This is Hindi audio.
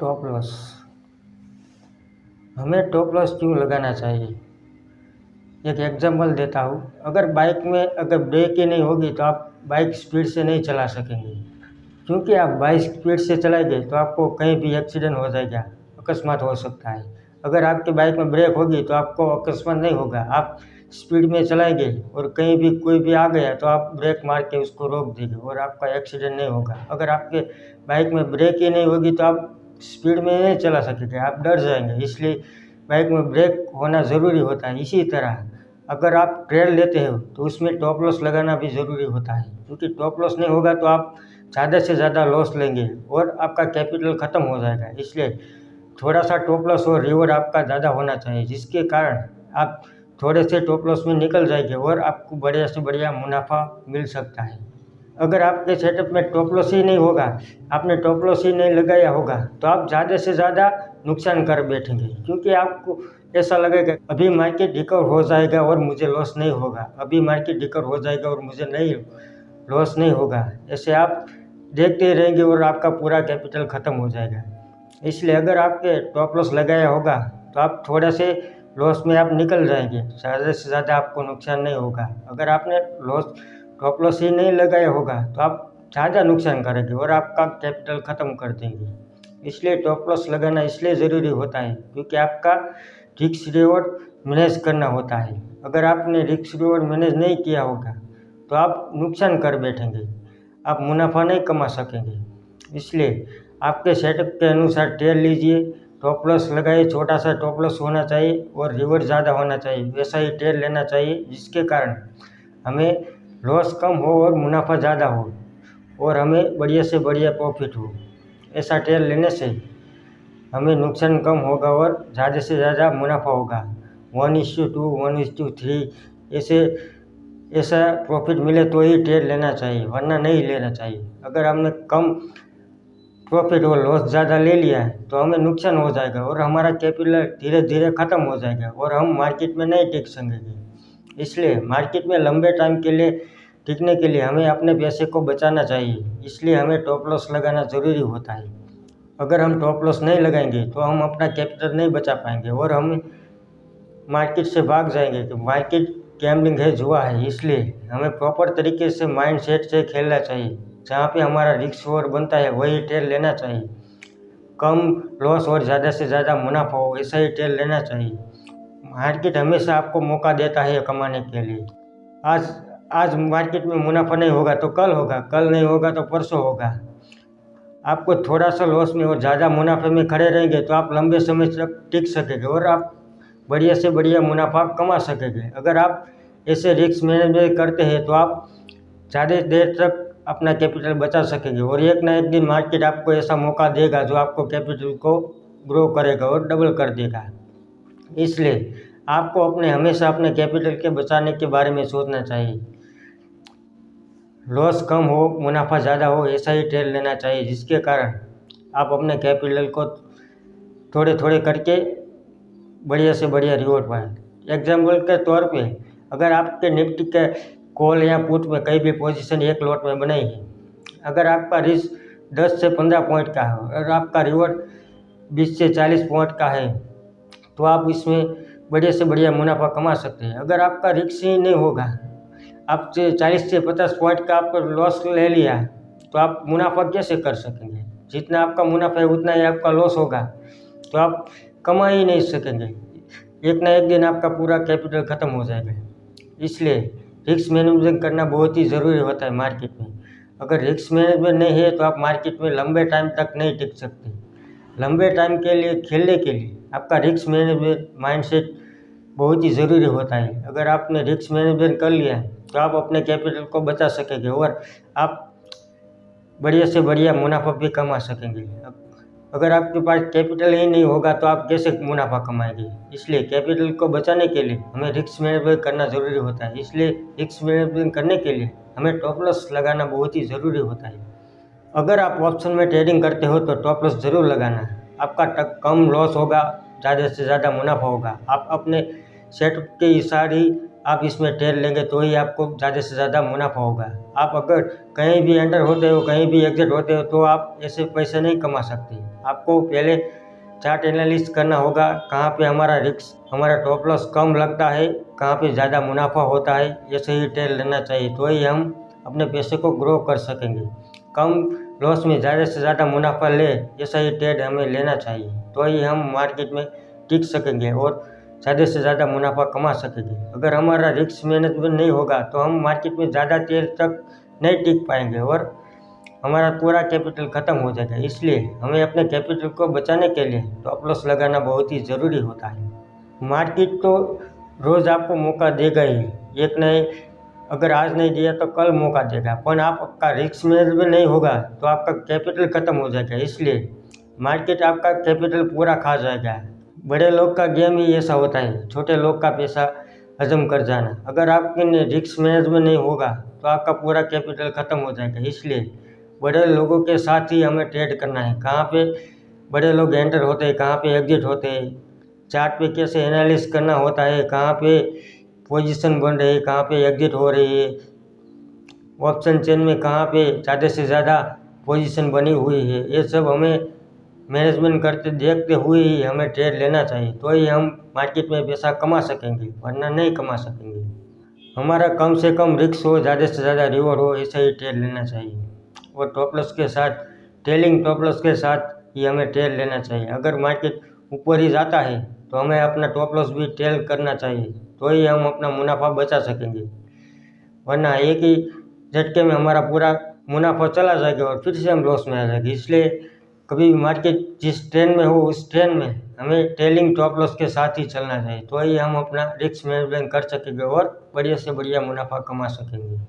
Top loss. हमें टॉप लॉस क्यों लगाना चाहिए? एक एग्जांपल देता हूँ। अगर बाइक में अगर ब्रेक ही नहीं होगी तो आप बाइक स्पीड से नहीं चला सकेंगे, क्योंकि आप बाइक स्पीड से चलाएंगे तो आपको कहीं भी एक्सीडेंट हो जाएगा, अकस्मात हो सकता है। अगर आपकी बाइक में ब्रेक होगी तो आपको अकस्मात नहीं होगा। आप स्पीड में चलाएंगे और कहीं भी कोई भी आ गया तो आप ब्रेक मार के उसको रोक देंगे और आपका एक्सीडेंट नहीं होगा। अगर आपके बाइक में ब्रेक ही नहीं होगी तो आप स्पीड में नहीं चला सकेंगे, आप डर जाएंगे। इसलिए बाइक में ब्रेक होना ज़रूरी होता है। इसी तरह अगर आप ट्रेल लेते हो तो उसमें टॉप लॉस लगाना भी ज़रूरी होता है, क्योंकि टॉप लॉस नहीं होगा तो आप ज़्यादा से ज़्यादा लॉस लेंगे और आपका कैपिटल ख़त्म हो जाएगा। इसलिए थोड़ा सा टॉप लॉस और रिवॉर्ड आपका ज़्यादा होना चाहिए, जिसके कारण आप थोड़े से टॉप लॉस में निकल जाएंगे और आपको बढ़िया से बढ़िया मुनाफा मिल सकता है। अगर आपके सेटअप में टॉप लॉस ही नहीं होगा, आपने टॉप लॉस ही नहीं लगाया होगा, तो आप ज़्यादा से ज़्यादा नुकसान कर बैठेंगे, क्योंकि आपको ऐसा लगेगा अभी मार्केट रिकवर हो जाएगा और मुझे लॉस नहीं होगा, अभी मार्केट रिकवर हो जाएगा और मुझे नहीं लॉस नहीं होगा। ऐसे आप देखते रहेंगे और आपका पूरा कैपिटल ख़त्म हो जाएगा। इसलिए अगर आपके टॉप लॉस लगाया होगा तो आप थोड़ा से लॉस में आप निकल जाएंगे, ज़्यादा से ज़्यादा आपको नुकसान नहीं होगा। अगर आपने टॉप लॉस ही नहीं लगाया होगा तो आप ज़्यादा नुकसान करेंगे और आपका कैपिटल ख़त्म कर देंगे। इसलिए टॉप लॉस लगाना इसलिए ज़रूरी होता है क्योंकि आपका रिस्क रिवॉर्ड मैनेज करना होता है। अगर आपने रिस्क रिवॉर्ड मैनेज नहीं किया होगा तो आप नुकसान कर बैठेंगे, आप मुनाफा नहीं कमा सकेंगे। इसलिए आपके सेटअप के अनुसार ट्रेल लीजिए, टॉप लॉस लगाइए, छोटा सा टॉप लॉस होना चाहिए और रिवॉर्ड ज़्यादा होना चाहिए। वैसा ही ट्रेल लेना चाहिए जिसके कारण हमें लॉस कम हो और मुनाफा ज़्यादा हो और हमें बढ़िया से बढ़िया प्रॉफिट हो। ऐसा ट्रेल लेने से हमें नुकसान कम होगा और ज़्यादा से ज़्यादा मुनाफा होगा। 1:2, 1:3 ऐसा प्रॉफिट मिले तो ही ट्रेड लेना चाहिए, वरना नहीं लेना चाहिए। अगर हमने कम प्रॉफिट और लॉस ज़्यादा ले लिया तो हमें नुकसान हो जाएगा और हमारा कैपिटल धीरे धीरे ख़त्म हो जाएगा और हम मार्केट में नहीं टिक सकेंगे। इसलिए मार्केट में लंबे टाइम के लिए टिकने के लिए हमें अपने पैसे को बचाना चाहिए। इसलिए हमें टॉप लॉस लगाना ज़रूरी होता है। अगर हम टॉप लॉस नहीं लगाएंगे तो हम अपना कैपिटल नहीं बचा पाएंगे और हम मार्केट से भाग जाएंगे। तो मार्केट गैम्बलिंग है, जुआ है। इसलिए हमें प्रॉपर तरीके से माइंड सेट से खेलना चाहिए। जहाँ पे हमारा रिस्क और बनता है वही ट्रेड लेना चाहिए। कम लॉस और ज़्यादा से ज़्यादा मुनाफा हो, ऐसा ही ट्रेड लेना चाहिए। मार्केट हमेशा आपको मौका देता है कमाने के लिए। आज मार्केट में मुनाफा नहीं होगा तो कल होगा, कल नहीं होगा तो परसों होगा। आपको थोड़ा सा लॉस में और ज़्यादा मुनाफे में खड़े रहेंगे तो आप लंबे समय तक टिक सकेंगे और आप बढ़िया से बढ़िया मुनाफा कमा सकेंगे। अगर आप ऐसे रिस्क मैनेजमेंट करते हैं तो आप ज़्यादा देर तक अपना कैपिटल बचा सकेंगे और एक ना एक दिन मार्केट आपको ऐसा मौका देगा जो आपको कैपिटल को ग्रो करेगा और डबल कर देगा। इसलिए आपको हमेशा अपने कैपिटल के बचाने के बारे में सोचना चाहिए। लॉस कम हो, मुनाफा ज़्यादा हो, ऐसा ही ट्रेड लेना चाहिए, जिसके कारण आप अपने कैपिटल को थोड़े थोड़े करके बढ़िया से बढ़िया रिवॉर्ड पाएँ। एग्जाम्पल के तौर पे अगर आपके निफ्टी के कॉल या पुट में कहीं भी पोजीशन एक लॉट में बनाई है, अगर आपका रिस्क 10 से 15 पॉइंट का है और आपका रिवॉर्ड 20 से 40 पॉइंट का है तो आप इसमें बढ़िया से बढ़िया मुनाफा कमा सकते हैं। अगर आपका रिस्क ही नहीं होगा, आपसे 40 से 50 पॉइंट का आपको लॉस ले लिया तो आप मुनाफा कैसे कर सकेंगे? जितना आपका मुनाफा है उतना ही आपका लॉस होगा, तो आप कमा ही नहीं सकेंगे। एक ना एक दिन आपका पूरा कैपिटल ख़त्म हो जाएगा। इसलिए रिस्क मैनेजमेंट करना बहुत ही ज़रूरी होता है मार्केट में। अगर रिस्क मैनेजमेंट नहीं है तो आप मार्केट में लंबे टाइम तक नहीं टिक सकते। लंबे टाइम के लिए खेलने के लिए आपका रिस्क मैनेजमेंट माइंडसेट बहुत ही ज़रूरी होता है। अगर आपने रिस्क मैनेजमेंट कर लिया तो आप अपने कैपिटल को बचा सकेंगे और आप बढ़िया से बढ़िया मुनाफा भी कमा सकेंगे। अगर आपके पास कैपिटल ही नहीं होगा तो आप कैसे मुनाफा कमाएंगे? इसलिए कैपिटल को बचाने के लिए हमें रिस्क मैनेजमेंट करना ज़रूरी होता है। इसलिए रिस्क मैनेजमेंट करने के लिए हमें टॉप लॉस लगाना बहुत ही ज़रूरी होता है। अगर आप ऑप्शन में ट्रेडिंग करते हो तो टॉप लॉस ज़रूर लगाना। आपका कम लॉस होगा, ज़्यादा से ज़्यादा मुनाफा होगा। आप अपने सेटअप के हिसाब ही आप इसमें ट्रेड लेंगे तो ही आपको ज़्यादा से ज़्यादा मुनाफा होगा। आप अगर कहीं भी एंटर होते हो, कहीं भी एग्जिट होते हो, तो आप ऐसे पैसे नहीं कमा सकते। आपको पहले चार्ट एनालिसिस करना होगा, कहाँ पे हमारा रिस्क, हमारा टॉप लॉस कम लगता है, कहाँ पे ज़्यादा मुनाफा होता है, ऐसे ही ट्रेड लेना चाहिए, तो ही हम अपने पैसे को ग्रो कर सकेंगे। कम लॉस में ज़्यादा से ज़्यादा मुनाफा ले, ऐसा ही ट्रेड हमें लेना चाहिए, तो ही हम मार्केट में टिक सकेंगे और ज़्यादा से ज़्यादा मुनाफा कमा सकेंगे। अगर हमारा रिस्क मैनेजमेंट नहीं होगा तो हम मार्केट में ज़्यादा देर तक नहीं टिक पाएंगे और हमारा पूरा कैपिटल ख़त्म हो जाएगा। इसलिए हमें अपने कैपिटल को बचाने के लिए स्टॉप लॉस लगाना बहुत ही ज़रूरी होता है। मार्केट तो रोज़ आपको मौका देगा ही, एक नहीं, अगर आज नहीं दिया तो कल मौका देगा, पर आपका रिस्क मैनेजमेंट नहीं होगा तो आपका कैपिटल ख़त्म हो जाएगा। इसलिए मार्केट आपका कैपिटल पूरा खा जाएगा। बड़े लोग का गेम ही ऐसा होता है, छोटे लोग का पैसा हजम कर जाना। अगर आपके रिस्क मैनेजमेंट नहीं होगा तो आपका पूरा कैपिटल ख़त्म हो जाएगा। इसलिए बड़े लोगों के साथ ही हमें ट्रेड करना है, कहाँ पे बड़े लोग एंटर होते हैं, कहाँ पे एग्जिट होते हैं, चार्ट पे कैसे एनालिसिस करना होता है, कहाँ पे पोजीशन बन रही है, कहाँ पे एग्जिट हो रही है, ऑप्शन चेन में कहाँ पे ज़्यादा से ज़्यादा पोजीशन बनी हुई है, ये सब हमें मैनेजमेंट करते देखते हुए ही हमें ट्रेड लेना चाहिए, तो ही हम मार्केट में पैसा कमा सकेंगे, वरना नहीं कमा सकेंगे। हमारा कम से कम रिस्क हो, ज़्यादा से ज़्यादा रिवॉर्ड हो, ऐसा ही ट्रेड लेना चाहिए और टॉप लॉस के साथ, ट्रेलिंग टॉप लॉस के साथ ही हमें ट्रेड लेना चाहिए। अगर मार्केट ऊपर ही जाता है तो हमें अपना टॉप लॉस भी ट्रेल करना चाहिए, तो ही हम अपना मुनाफा बचा सकेंगे, वरना एक ही झटके में हमारा पूरा मुनाफा चला जाएगा और फिर से हम लॉस में आ जाएंगे। इसलिए कभी भी मार्केट जिस ट्रेंड में हो उस ट्रेंड में हमें ट्रेलिंग टॉप लॉस के साथ ही चलना चाहिए, तो ही हम अपना रिस्क मैनेजमेंट कर सकेंगे और बढ़िया से बढ़िया मुनाफा कमा सकेंगे।